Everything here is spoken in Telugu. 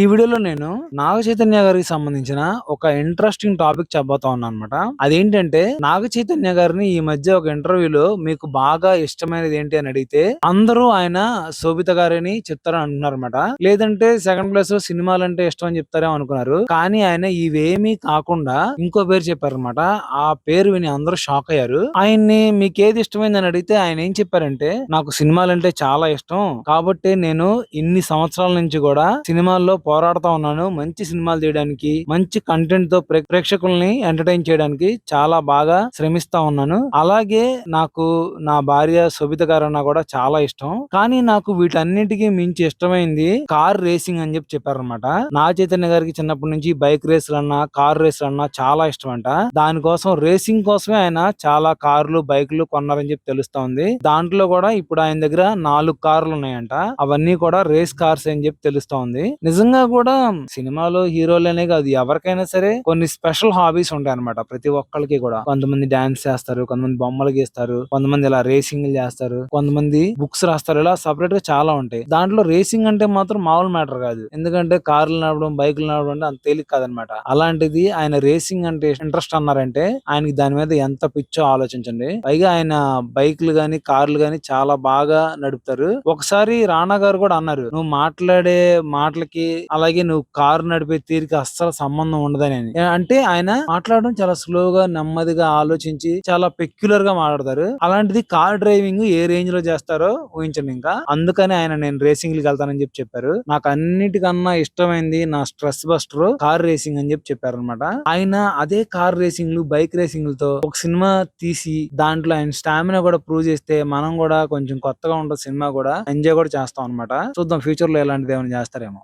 ఈ వీడియోలో నేను నాగ చైతన్య గారికి సంబంధించిన ఒక ఇంట్రెస్టింగ్ టాపిక్ చెప్పబోతా ఉన్నాను అనమాట. అదేంటంటే నాగ చైతన్య గారిని ఈ మధ్య ఒక ఇంటర్వ్యూలో మీకు బాగా ఇష్టమైనది ఏంటి అని అడిగితే అందరూ ఆయన శోభిత గారని చెప్తారని అంటున్నారు అనమాట. లేదంటే సెకండ్ ప్లేస్ లో సినిమాలు అంటే ఇష్టం అని చెప్తారేమో అనుకున్నారు. కానీ ఆయన ఇవేమీ కాకుండా ఇంకో పేరు చెప్పారనమాట. ఆ పేరు విని అందరూ షాక్ అయ్యారు. ఆయన్ని మీకు ఏది ఇష్టమైంది అని అడిగితే ఆయన ఏం చెప్పారంటే, నాకు సినిమాలంటే చాలా ఇష్టం కాబట్టి నేను ఇన్ని సంవత్సరాల నుంచి కూడా సినిమాల్లో పోరాడుతా ఉన్నాను. మంచి సినిమాలు తీయడానికి, మంచి కంటెంట్ తో ప్రేక్షకుల్ని ఎంటర్టైన్ చేయడానికి చాలా బాగా శ్రమిస్తా ఉన్నాను. అలాగే నాకు నా భార్య శోభిత గారన్నా కూడా చాలా ఇష్టం. కానీ నాకు వీటన్నిటికీ మించి ఇష్టమైంది కార్ రేసింగ్ అని చెప్పారనమాట. నా చైతన్య గారికి చిన్నప్పటి నుంచి బైక్ రేసులు అన్నా, కార్ రేసులు అన్నా చాలా ఇష్టం అంట. దానికోసం రేసింగ్ కోసమే ఆయన చాలా కార్లు, బైకులు కొన్నారని చెప్పి తెలుస్తోంది. దాంట్లో కూడా ఇప్పుడు ఆయన దగ్గర 4 కార్లు ఉన్నాయంట. అవన్నీ కూడా రేస్ కార్స్ అని చెప్పి తెలుస్తోంది. నిజంగా కూడా సినిమాలో హీరోలనే కాదు, ఎవరికైనా సరే కొన్ని స్పెషల్ హాబీస్ ఉంటాయి అనమాట. ప్రతి ఒక్కరికి కూడా కొంతమంది డాన్స్ చేస్తారు, కొంతమంది బొమ్మలు గీస్తారు, కొంతమంది ఇలా రేసింగ్ చేస్తారు, కొంతమంది బుక్స్ రాస్తారు. ఇలా సపరేట్ గా చాలా ఉంటాయి. దాంట్లో రేసింగ్ అంటే మాత్రం మామూలు మ్యాటర్ కాదు. ఎందుకంటే కార్లు నడపడం, బైకులు నడపడం అంటే అంత తేలిక కాదనమాట. అలాంటిది ఆయన రేసింగ్ అంటే ఇంట్రెస్ట్ అన్నారంటే ఆయనకి దాని మీద ఎంత పిచ్చో ఆలోచించండి. పైగా ఆయన బైకులు గాని, కార్లు గాని చాలా బాగా నడుపుతారు. ఒకసారి రానా గారు కూడా అన్నారు, నువ్వు మాట్లాడే మాటలకి అలాగే నువ్వు కారు నడిపే తీరుకి అస్సలు సంబంధం ఉండదని. అంటే ఆయన మాట్లాడడం చాలా స్లోగా, నెమ్మదిగా ఆలోచించి చాలా పెక్యులర్ గా మాట్లాడతారు. అలాంటిది కార్ డ్రైవింగ్ ఏ రేంజ్ లో చేస్తారో ఊహించండి. ఇంకా అందుకని ఆయన నేను రేసింగ్ కి వెళ్తానని చెప్పారు. నాకు అన్నిటికన్నా ఇష్టమైంది నా స్ట్రెస్ బస్టర్ కార్ రేసింగ్ అని చెప్పారు అనమాట. ఆయన అదే కార్ రేసింగ్లు, బైక్ రేసింగ్లతో ఒక సినిమా తీసి దాంట్లో ఆయన స్టామినా కూడా ప్రూవ్ చేస్తే మనం కూడా కొంచెం కొత్తగా ఉంటుంది. సినిమా కూడా ఎంజాయ్ కూడా చేస్తాం అనమాట. చూద్దాం ఫ్యూచర్ లో ఎలాంటిది ఏమైనా చేస్తారేమో.